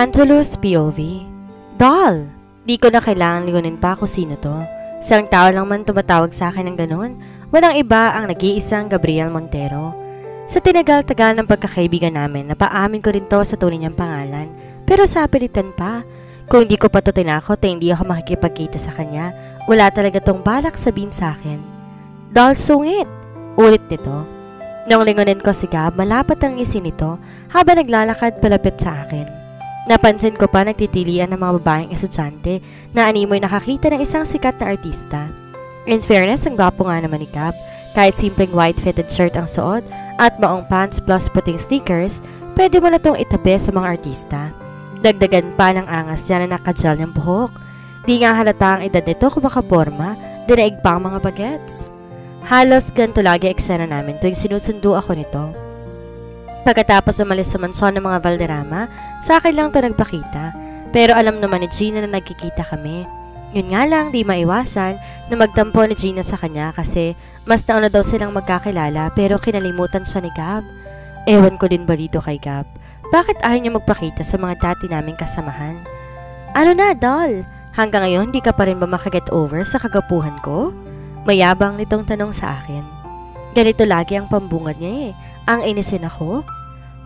Angelo's POV. Doll! Di ko na kailangan ligunin pa kung sino to. Isang tao lang man tumatawag sa akin ng ganun. Walang iba ang nag-iisang Gabriel Montero. Sa tinagal-tagal ng pagkakaibigan namin, napaamin ko rin to sa tunay niyang pangalan. Pero sa apelitan pa. Kung hindi ko pa to tinakot ay hindi ako makikipagkita sa kanya. Wala talaga tong balak sabihin sa akin. Doll, sungit! Ulit nito. Nung lingunin ko si Gab, malapat ang ngisi nito habang naglalakad palapit sa akin. Napansin ko pa nagtitilian ng mga babaeng estudyante na animoy nakakita ng isang sikat na artista. In fairness, ang gwapo nga naman ni Gab. Kahit simpleng white fitted shirt ang suot at maong pants plus puting sneakers, pwede mo na itong itabi sa mga artista. Dagdagan pa ng angas niya na nakajal niyang buhok. Di nga halata ang edad nito kung makaporma, dinaig pa ang mga bagets. Halos ganito lagi eksena namin tuwing sinusundo ako nito. Pagkatapos umalis sa mansyon ng mga Valderrama, sa akin lang ito nagpakita. Pero alam naman ni Gina na nagkikita kami. Yun nga lang, di maiwasan na magtampo ni Gina sa kanya kasi mas nauna daw silang magkakilala pero kinalimutan siya ni Gab. Ewan ko din ba dito kay Gab? Bakit ayaw niya magpakita sa mga dati naming kasamahan? Ano na, doll? Hanggang ngayon, di ka pa rin ba makaget over sa kagapuhan ko? Mayabang nitong tanong sa akin. Ganito lagi ang pambungad niya eh. Ang inisin ako?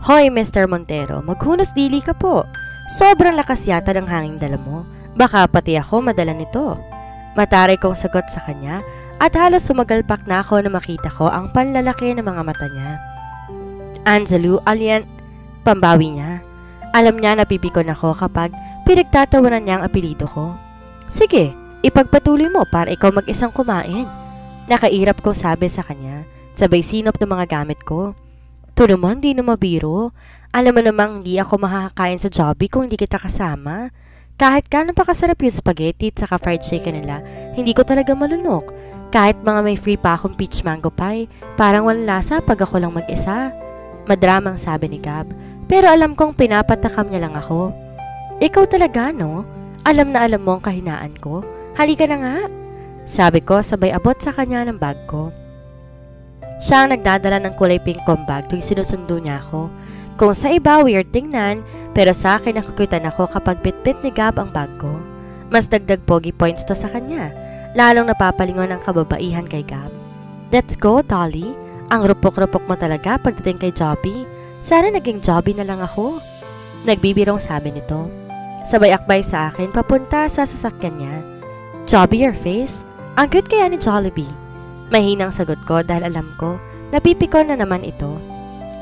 Hoy, Mr. Montero, maghunos dili ka po. Sobrang lakas yata ng hanging dala mo. Baka pati ako madala nito. Mataray kong sagot sa kanya at halos sumagalpak na ako na makita ko ang panlalaki ng mga mata niya. Angelo, alien, pambawi niya. Alam niya napipikon ako kapag pinagtatawanan niya ang apelido ko. Sige, ipagpatuloy mo para ikaw mag-isang kumain. Nakairap kong sabi sa kanya, sabay sinop ng mga gamit ko. Ito naman, di na mabiro. Alam mo namang hindi ako makakakain sa Jollibee kung hindi kita kasama. Kahit ka napakasarap yung spaghetti at saka fried chicken nila, hindi ko talaga malunok. Kahit mga may free pa akong peach mango pie, parang walang lasa pag ako lang mag-isa. Madramang sabi ni Gab, pero alam kong pinapatakam niya lang ako. Ikaw talaga, no? Alam na alam mo ang kahinaan ko. Halika na nga. Sabi ko sabay abot sa kanya ng bag ko. Siya ang nagdadala ng kulay pink kong bag tuwing sinusundo niya ako. Kung sa iba weird tingnan, pero sa akin nakukutan ako kapag bitbit ni Gab ang bag ko. Mas dagdag pogi points to sa kanya. Lalong napapalingon ang kababaihan kay Gab. Let's go, Dolly. Ang rupok-rupok mo talaga pagdating kay Jobbie. Sana naging Jobbie na lang ako. Nagbibirong sabi nito. Sabay akbay sa akin papunta sa sasakyan niya. Jobbie your face? Ang cute kaya ni Jollibee. Mahinang sagot ko dahil alam ko, napipikon na naman ito.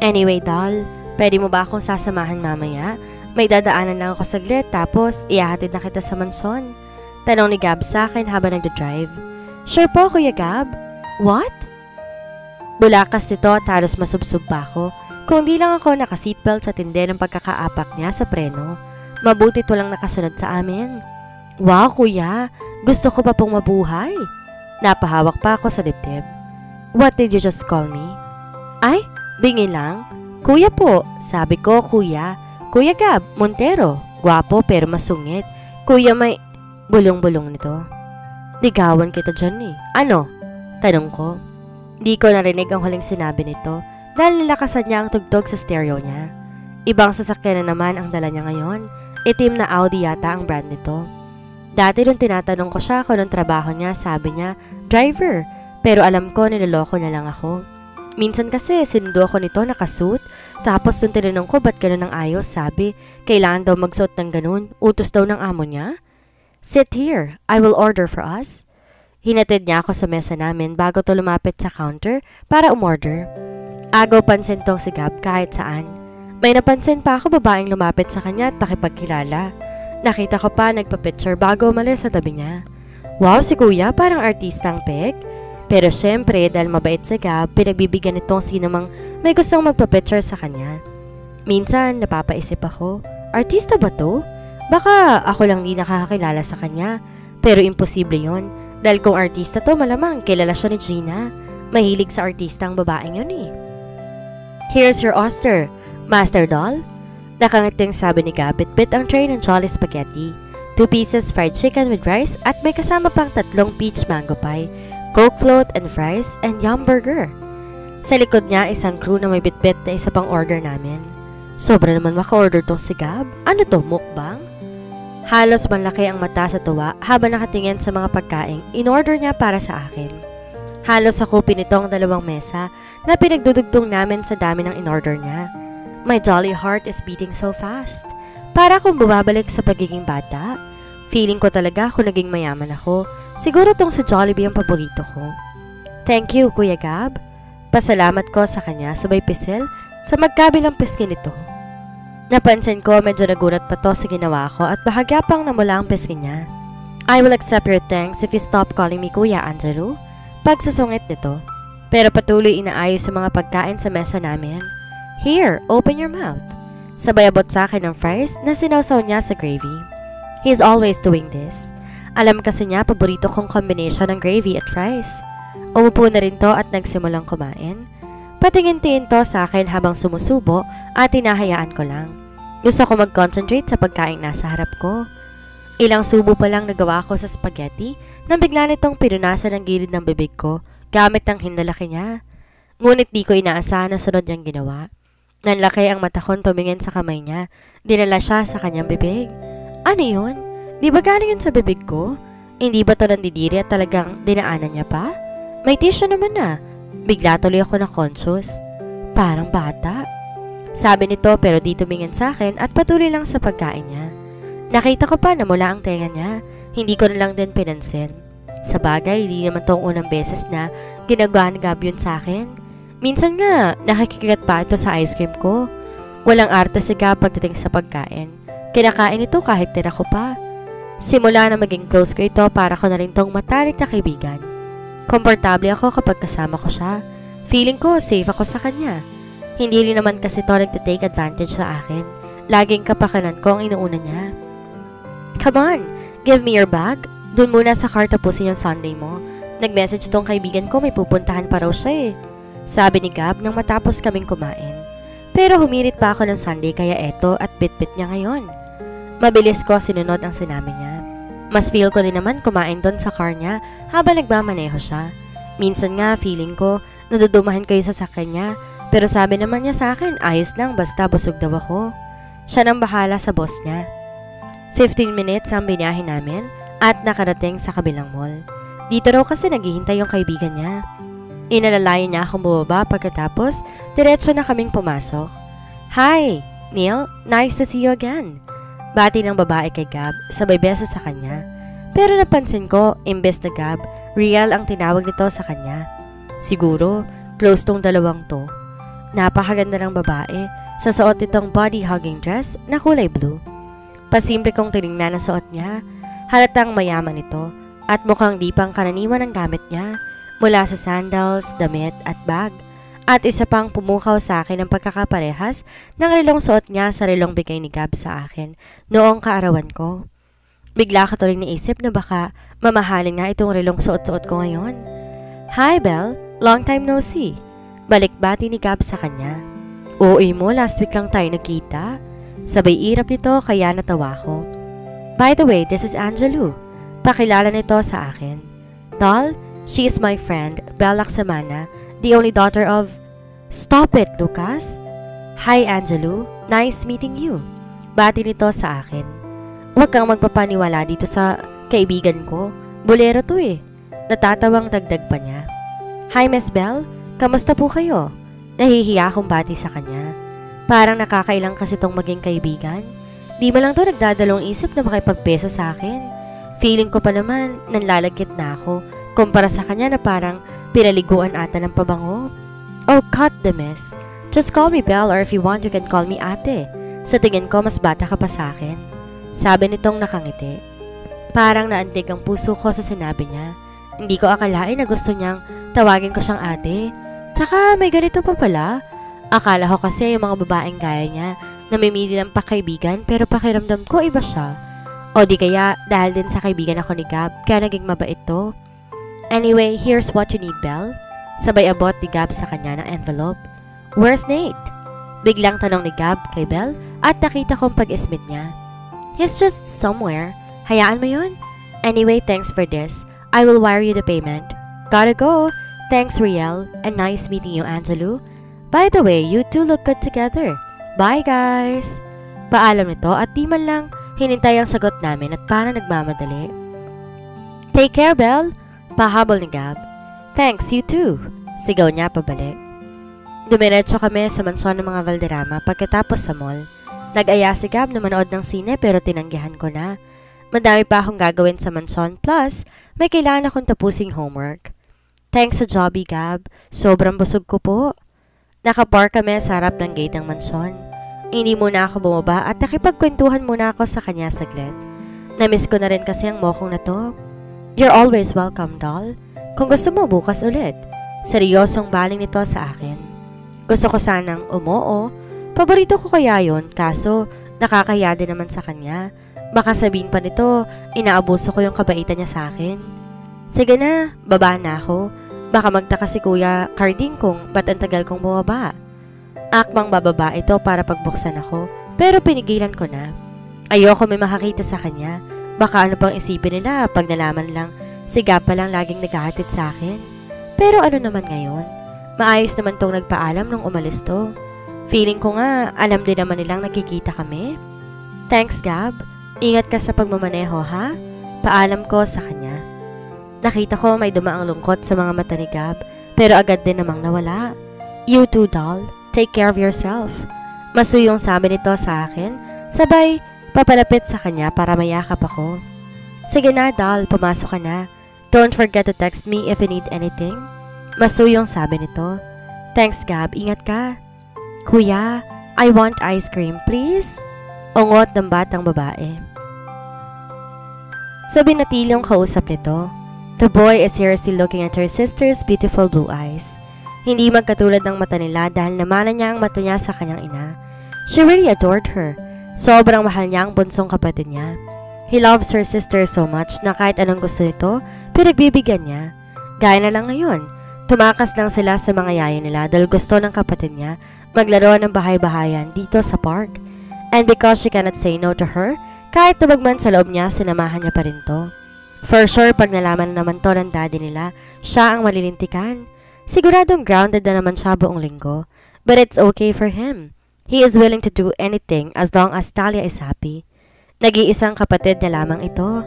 Anyway, doll, pwede mo ba akong sasamahan mamaya? May dadaanan lang ako saglit tapos ihahatid na kita sa mansyon. Tanong ni Gab sa akin habang nagdadrive. Sure po, Kuya Gab. What? Bulakas nito at halos masubsob pa ako. Kung di lang ako naka-seatbelt sa tindi ng pagkakaapak niya sa preno. Mabuti to lang nakasunod sa amin. Wow, Kuya, gusto ko pa pong mabuhay. Napahawak pa ako sa dibdib. What did you just call me? Ay, bingi lang. Kuya po, sabi ko, Kuya. Kuya Gab, Montero. Gwapo pero masungit. Kuya may... Bulong-bulong nito. Ligawan kita dyan eh. Ano? Tanong ko. Di ko narinig ang huling sinabi nito dahil nilakasan niya ang tugtog sa stereo niya. Ibang sasakyan na naman ang dala niya ngayon. Itim na Audi yata ang brand nito. Dati nung tinatanong ko siya kung anong trabaho niya, sabi niya, driver. Pero alam ko niloloko na lang ako. Minsan kasi sinundo ako nito nakasuit. Tapos nung tinanong ko ba't ganun ang ayos, sabi, kailangan daw magsuot ng ganun. Utos daw ng amo niya. Sit here, I will order for us. Hinatid niya ako sa mesa namin bago to lumapit sa counter para umorder. Agaw pansin tong si Gab kahit saan. May napansin pa ako babaeng lumapit sa kanya at pakipagkilala. Nakita ko pa nagpa-picture bago umalis sa tabi niya. Wow, si Kuya parang artistang pek. Pero syempre dahil mabait si Gab, pinagbibigyan itong sino mang may gustong magpa-picture sa kanya. Minsan napapaisip ako, artista ba to? Baka ako lang di nakakakilala sa kanya. Pero imposible yon. Dahil kung artista to malamang kilala siya ni Gina. Mahilig sa artista ang babaeng yun eh. Here's your oyster, Master Doll. Nakangiting sabi ni Gab, bit ang tray ng Jolly Spaghetti. 2 pieces fried chicken with rice at may kasama pang 3 peach mango pie, Coke float and fries, and yum burger. Sa likod niya isang crew na may bitbit na isa pang order namin. Sobra naman maka-order tong si Gab. Ano to, mukbang? Halos malaki ang mata sa tuwa habang nakatingin sa mga pagkain in-order niya para sa akin. Halos sakupin ito ang 2 mesa na pinagdudugtong namin sa dami ng in-order niya. My jolly heart is beating so fast. Para akong bumabalik sa pagiging bata. Feeling ko talaga kung naging mayaman ako. Siguro tong sa Jollibee ang paborito ko. Thank you, Kuya Gab. Pasalamat ko sa kanya sabay pisil sa magkabilang pisngi nito. Napansin ko medyo nagulat pa to sa ginawa ko at bahagya pang namula ang pisngi niya. I will accept your thanks if you stop calling me Kuya Angelo. Pagsusungit nito. Pero patuloy inaayos sa mga pagkain sa mesa namin. Here, open your mouth. Sabay abot sa akin ng fries na sinawsaw niya sa gravy. He is always doing this. Alam kasi niya paborito kong combination ng gravy at fries. Umupo na rin to at nagsimulang kumain. Patingin-tingin to sa akin habang sumusubo at hinahayaan ko lang. Gusto ko mag-concentrate sa pagkain nasa harap ko. Ilang subo pa lang nagawa ko sa spaghetti nang bigla nitong pinunasan ang gilid ng bibig ko gamit ang hinlalaki niya. Ngunit di ko inaasahan na sunod niyang ginawa. Nanlaki ang mata kong tumingin sa kamay niya. Dinala siya sa kanyang bibig. Ano yun? Di ba galing yun sa bibig ko? Hindi ba to nandidiri at talagang dinaanan niya pa? May tissue naman na. Bigla tuloy ako na conscious. Parang bata. Sabi nito pero di tumingin sa akin at patuloy lang sa pagkain niya. Nakita ko pa na mula ang tenga niya. Hindi ko na lang din pinansin. Sa bagay, di naman tong unang beses na ginagawa ni Gab yun sa akin. Minsan nga, nakikigat pa ito sa ice cream ko. Walang arte si Gab pagdating sa pagkain. Kinakain ito kahit tira ko pa. Simula na maging close ko ito para ko na rin tong matalik na kaibigan. Komportable ako kapag kasama ko siya. Feeling ko safe ako sa kanya. Hindi rin naman kasi to nagtitake advantage sa akin. Laging kapakanan ko ang inuuna niya. Come on, give me your bag. Doon muna sa car tapusin yung Sunday mo. Nag-message tong kaibigan ko may pupuntahan pa raw siya eh. Sabi ni Gab nang matapos kaming kumain. Pero humirit pa ako ng Sunday kaya eto at bit-bit niya ngayon. Mabilis ko sinunod ang sinabi niya. Mas feel ko din naman kumain doon sa car niya habang nagmamaneho siya. Minsan nga feeling ko nadudumahin ko yung sasakyan niya. Pero sabi naman niya sa akin ayos lang basta busog daw ako. Siya nang bahala sa boss niya. 15 minutes ang binahin namin at nakarating sa kabilang mall. Dito raw kasi naghihintay yung kaibigan niya. Inalalayan niya akong bumaba pagkatapos diretso na kaming pumasok. Hi, Neil, nice to see you again. Bati ng babae kay Gab, sabay beso sa kanya. Pero napansin ko, imbes na Gab, Real ang tinawag nito sa kanya. Siguro, close tong dalawang to. Napakaganda ng babae, sa suot nitong body-hugging dress na kulay blue. Pasimple kong tinignan na suot niya, halatang mayaman ito, at mukhang di pang karaniwan ang gamit niya, mula sa sandals, damit at bag. At isa pang pumukaw sa akin ang pagkakaparehas ng relong suot niya sa relong bigay ni Gab sa akin noong kaarawan ko. Bigla ko tuloy naisip na baka mamahalin nga itong relong suot-suot ko ngayon. Hi Belle, long time no see. Balikbati ni Gab sa kanya. Oo mo, last week lang tayo nagkita. Sabay irap nito kaya natawa ko. By the way, this is Angelo. Pakilala nito sa akin. Doll, she is my friend, Belle Laksamana, the only daughter of... Stop it, Lucas! Hi, Angelo. Nice meeting you. Bati nito sa akin. Huwag kang magpapaniwala dito sa kaibigan ko. Bolero to eh. Natatawang dagdag pa niya. Hi, Miss Belle. Kamusta po kayo? Nahihiya akong bati sa kanya. Parang nakakailang kasi tong maging kaibigan. Di ba lang to nagdadalong isip na makipagpeso sa akin? Feeling ko pa naman, nanlalagkit na ako. Kumpara sa kanya na parang pinaliguan ata ng pabango. Oh, cut the mess. Just call me Belle or if you want you can call me ate. Sa tingin ko mas bata ka pa sa akin. Sabi nitong nakangiti. Parang naantig ang puso ko sa sinabi niya. Hindi ko akalain na gusto niyang tawagin ko siyang ate. Tsaka may ganito pa pala. Akala ko kasi yung mga babaeng gaya niya namimili ng pakaibigan pero pakiramdam ko iba siya. O di kaya dahil din sa kaibigan ako ni Gab kaya naging mabait to. Anyway, here's what you need, Belle. Sabay abot ni Gab sa kanya ng envelope. Where's Nate? Biglang tanong ni Gab kay Belle at nakita kong pag-ismit niya. He's just somewhere. Hayaan mo yun? Anyway, thanks for this. I will wire you the payment. Gotta go. Thanks, Riel. And nice meeting you, Angelo. By the way, you two look good together. Bye guys! Paalam nito at di man lang hinintay ang sagot namin at parang nagmamadali. Take care, Belle! Pahabol ni Gab. Thanks, you too! Sigaw niya pabalik. Dumiretso kami sa mansyon ng mga Valderrama pagkatapos sa mall. Nag-aya si Gab na manood ng sine pero tinanggihan ko na. Madami pa akong gagawin sa mansyon plus may kailangan akong tapusing homework. Thanks sa Joby, Gab. Sobrang busog ko po. Nakapark kami sa harap ng gate ng mansyon. Hindi muna ako bumaba at nakipagkwentuhan muna ako sa kanya saglit. Namiss ko na rin kasi ang mokong na to. You're always welcome, doll. Kung gusto mo, bukas ulit. Seryosong baling nito sa akin. Gusto ko sanang umoo. Paborito ko kaya yun, kaso nakakahiya din naman sa kanya. Baka sabihin pa nito, inaabuso ko yung kabaitan niya sa akin. Sige na, baba na ako. Baka magtaka si Kuya Carding kung ba't ang tagal kong bumaba. Akmang bababa ito para pagbuksan ako, pero pinigilan ko na. Ayoko may makakita sa kanya. Baka ano pang isipin nila pag nalaman lang, siga pa lang laging naghahatid sa akin. Pero ano naman ngayon? Maayos naman tong nagpaalam nung umalis to. Feeling ko nga, alam din naman nilang nakikita kami. Thanks, Gab. Ingat ka sa pagmamaneho, ha? Paalam ko sa kanya. Nakita ko may dumaang lungkot sa mga mata ni Gab, pero agad din namang nawala. You too, doll. Take care of yourself. Masuyong sabi nito sa akin, sabay papalapit sa kanya para mayakap ako. Sige na, doll, pumasok ka na. Don't forget to text me if you need anything. Masuyong sabi nito. Thanks, Gab. Ingat ka. Kuya, I want ice cream, please. Ungot ng batang babae. Sabi na tilong kausap nito. The boy is seriously looking at her sister's beautiful blue eyes. Hindi magkatulad ng mata nila dahil namanan niya ang mata niya sa kanyang ina. She really adored her. Sobrang mahal niya ang bunsong kapatid niya. He loves her sister so much na kahit anong gusto nito, pinagbibigyan niya. Gaya na lang ngayon, tumakas lang sila sa mga yaya nila dahil gusto ng kapatid niya maglaro ng bahay-bahayan dito sa park. And because she cannot say no to her, kahit tubag man sa loob niya, sinamahan niya pa rin to. For sure, pag nalaman naman to ng daddy nila, siya ang malilintikan. Siguradong grounded na naman siya buong linggo. But it's okay for him. He is willing to do anything as long as Talia is happy. Nag-iisang kapatid niya lamang ito.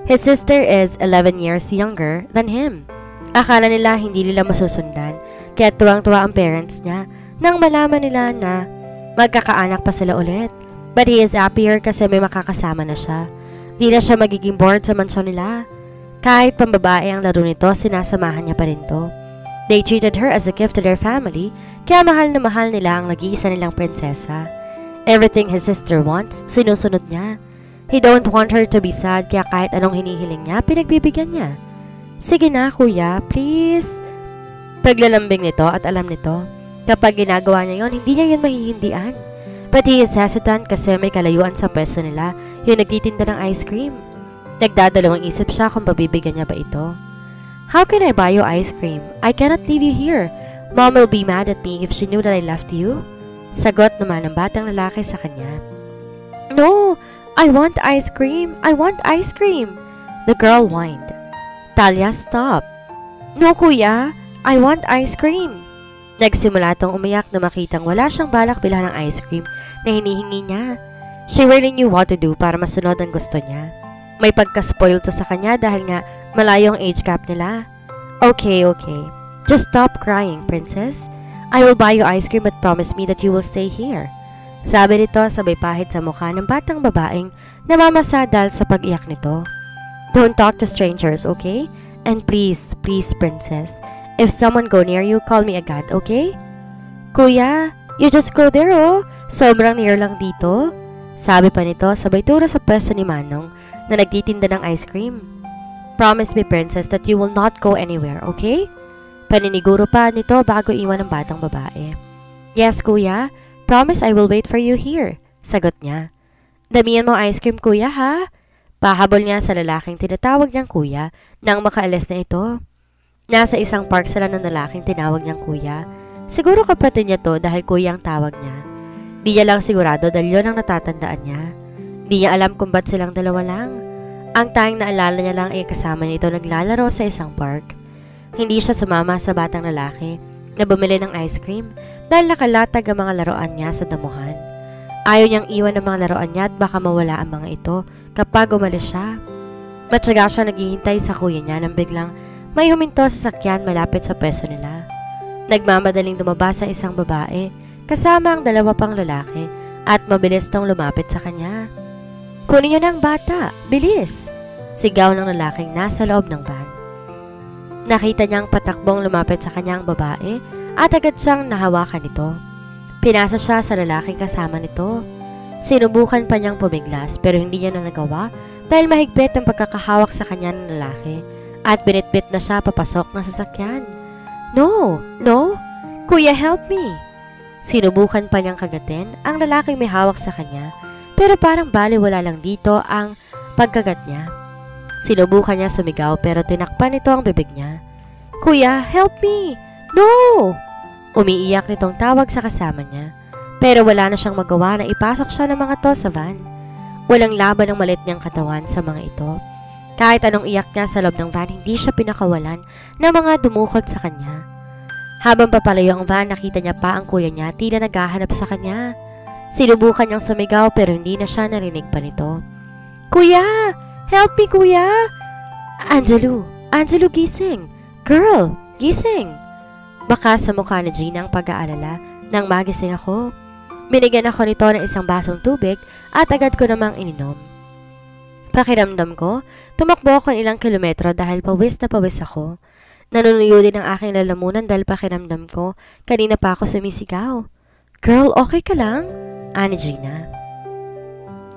His sister is 11 years younger than him. Akala nila hindi nila masusundan, kaya tuwang-tuwa ang parents niya nang malaman nila na magkakaanak pa sila ulit. But he is happier kasi may makakasama na siya. Di na siya magiging bored sa mansyon nila. Kahit pambabae ang laro nito, sinasamahan niya pa rin to. They treated her as a gift to their family, kaya mahal na mahal nila ang nag-iisa nilang prinsesa. Everything his sister wants, sinusunod niya. He don't want her to be sad, kaya kahit anong hinihiling niya, pinagbibigyan niya. Sige na, kuya, please. Paglalambing nito at alam nito, kapag ginagawa niya yon, hindi niya yun mahihindian. But he is hesitant kasi may kalayuan sa pwesto nila, yung nagtitinda ng ice cream. Nagdadalawang isip siya kung pabibigyan niya ba ito. How can I buy you ice cream? I cannot leave you here. Mom will be mad at me if she knew that I left you. Sagot naman ng batang lalaki sa kanya. No, I want ice cream. I want ice cream. The girl whined. Talia, stop. No, kuya. I want ice cream. Nagsimula tong umiyak na makitang wala siyang balak bilhan ng ice cream na hinihingi niya. She really knew what to do para masunod ang gusto niya. May pagka-spoil to sa kanya dahil nga malayo ang age gap nila. Okay. Just stop crying, princess. I will buy you ice cream but promise me that you will stay here. Sabi nito sabay pahid sa mukha ng batang babaeng namamasa dahil sa pag-iyak nito. Don't talk to strangers, okay? And please, princess, if someone go near you, call me agad, okay? Kuya, you just go there, oh. Sobrang near lang dito. Sabi pa nito sabay turo sa pwesto ni Manong na nagtitinda ng ice cream. Promise me, princess, that you will not go anywhere, okay? Paniniguro pa nito bago iwan ng batang babae. Yes, kuya. Promise I will wait for you here. Sagot niya. Damihan mo ice cream, kuya, ha? Pahabol niya sa lalaking tinatawag niyang kuya nang makaalis na ito. Nasa isang park sila ng lalaking tinawag niyang kuya. Siguro kapatid niya to dahil kuya ang tawag niya. Di niya lang sigurado dahil yun ang natatandaan niya. Di niya alam kung ba't silang dalawa lang. Ang tanging naalala niya lang ay kasama niya ito naglalaro sa isang park. Hindi siya sumama sa batang lalaki na bumili ng ice cream dahil nakalatag ang mga laruan niya sa damuhan. Ayaw niyang iwan ang mga laruan niya at baka mawala ang mga ito kapag umalis siya. Matyaga siya naghihintay sa kuya niya nang biglang may huminto sa sakyan malapit sa pwesto nila. Nagmamadaling lumabas ang isang babae kasama ang dalawa pang lalaki at mabilis tong lumapit sa kanya. "Kunin niyo na ang bata, bilis!" Sigaw ng lalaking nasa loob ng van. Nakita niyang patakbong lumapit sa kanyang babae at agad siyang nahawakan nito. Pinasa siya sa lalaking kasama nito. Sinubukan pa niyang pumiglas pero hindi niya na nagawa dahil mahigpit ang pagkakahawak sa kanya ng lalaki at binitbit na siya papasok ng sasakyan. "No! No! Kuya, help me!" Sinubukan pa niyang kagatin ang lalaking may hawak sa kanya pero parang baliwala lang dito ang pagkagat niya. Sinubukan niya sumigaw pero tinakpan nito ang bibig niya. "Kuya, help me! No!" Umiiyak nitong tawag sa kasama niya. Pero wala na siyang magawa na ipasok siya ng mga to sa van. Walang laban ang malit niyang katawan sa mga ito. Kahit anong iyak niya sa loob ng van, hindi siya pinakawalan ng mga dumukot sa kanya. Habang papalayo ang van, nakita niya pa ang kuya niya tila naghahanap sa kanya. Sinubukan niyang sumigaw pero hindi na siya narinig pa nito. "Kuya! Help me, kuya! Angelo! Angelo, gising! Girl, gising!" Baka sa mukha ni Gina ang pag-aalala nang magising ako. Binigyan ako nito ng isang basong tubig at agad ko namang ininom. Pakiramdam ko, tumakbo ako ng ilang kilometro dahil pawis na pawis ako. Nanunuyo din ang aking lalamunan dahil pakiramdam ko, kanina pa ako sumisigaw. "Girl, okay ka lang?" ani Gina.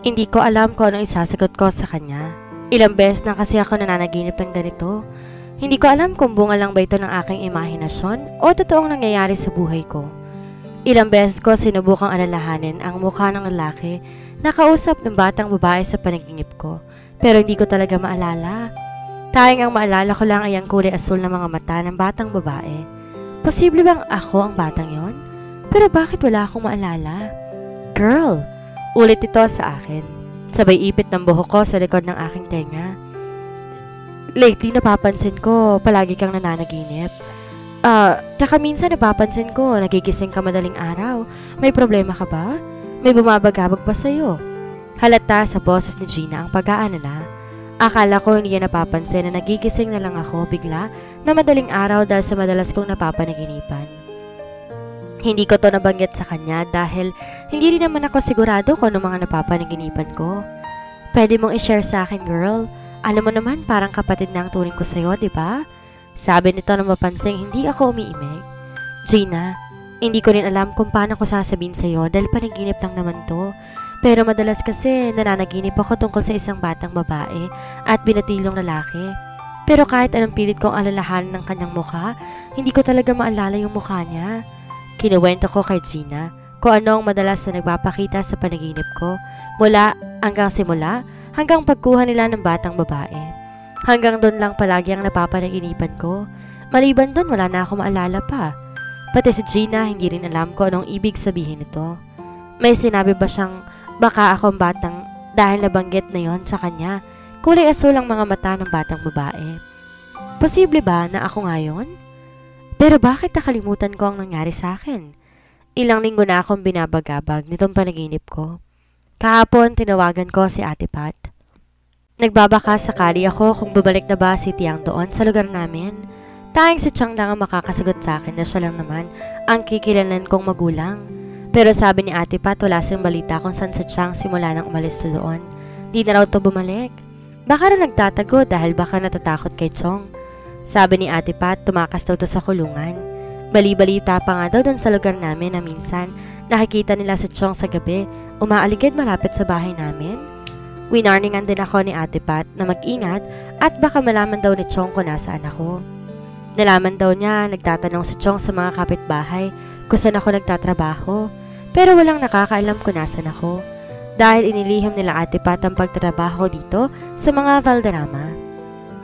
Hindi ko alam kung anong isasagot ko sa kanya. Ilang beses na kasi ako nananaginip ng ganito. Hindi ko alam kung bunga lang ba ito ng aking imahinasyon o totoong nangyayari sa buhay ko. Ilang beses ko sinubukang alalahanin ang mukha ng lalaki na kausap ng batang babae sa panaginip ko, pero hindi ko talaga maalala. Tanging ang maalala ko lang ay ang kulay asul ng mga mata ng batang babae. Posible bang ako ang batang yon? Pero bakit wala akong maalala? "Girl!" Ulit ito sa akin. Sabay ipit ng buhok ko sa likod ng aking tenga. "Lately napapansin ko, palagi kang nananaginip. Tsaka minsan napapansin ko, nagigising ka madaling araw. May problema ka ba? May bumabagabag ba sa'yo?" Halata sa boses ni Gina ang pag-aanala. Akala ko hindi niya napapansin na nagigising na lang ako bigla na madaling araw dahil sa madalas kong napapanaginipan. Hindi ko to nabanggit sa kanya dahil hindi rin naman ako sigurado kung ano mga napapanaginipan ko. "Pwede mong i-share sa akin, girl. Alam mo naman parang kapatid na ang turing ko sa'yo, di ba?" Sabi nito nang mapansing hindi ako umiimik. "Gina, hindi ko rin alam kung paano ko sasabihin sa'yo dahil panaginip lang naman to. Pero madalas kasi nananaginip ako tungkol sa isang batang babae at binatilong lalaki. Pero kahit anong pilit kong alalahanan ng kanyang mukha, hindi ko talaga maalala yung mukha niya." Kinuwento ko kay Gina kung ano ang madalas na nagpapakita sa panaginip ko mula hanggang pagkuha nila ng batang babae. Hanggang doon lang palagi ang napapanaginipan ko. Maliban doon wala na ako maalala pa. Pati si Gina hindi rin alam ko anong ibig sabihin nito. May sinabi ba siyang baka akong batang dahil nabanggit na yon sa kanya? Kulay asul ang mga mata ng batang babae. Posible ba na ako ngayon? Pero bakit nakalimutan ko ang nangyari sa akin? Ilang linggo na akong binabagabag nitong panaginip ko. Kahapon tinawagan ko si Ate Pat. Nagbabaka sakali ako kung babalik na ba si Tiang doon sa lugar namin. Tanging si Chang lang ang makakasagot sa akin na siya lang naman ang kikilalan kong magulang. Pero sabi ni Ate Pat wala siyang balita kung saan si Chang simula nang umalis to doon. Di na raw to bumalik. Baka rin nagtatago dahil baka natatakot kay Chong. Sabi ni Ate Pat tumakas daw to sa kulungan. Bali-balita pa nga daw doon sa lugar namin na minsan nakikita nila si Chong sa gabi umaaligid malapit sa bahay namin. Winarningan din ako ni Ate Pat na mag-ingat at baka malaman daw ni Chong kung nasaan ako. Nalaman daw niya nagtatanong si Chong sa mga kapitbahay kung saan ako nagtatrabaho pero walang nakakaalam kung nasaan ako dahil inilihim nila Ate Pat ang pagtatrabaho dito sa mga Valderrama.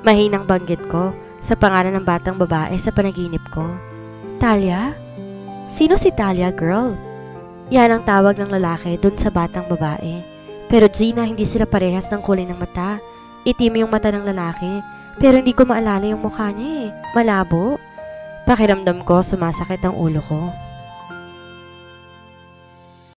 Mahinang banggit ko sa pangalan ng batang babae sa panaginip ko. Talia? Sino si Talia, girl? Yan ang tawag ng lalaki dun sa batang babae. Pero Gina, hindi sila parehas ng kulay ng mata. Itim yung mata ng lalaki, pero hindi ko maalala yung mukha niya eh. Malabo. Pakiramdam ko sumasakit ang ulo ko.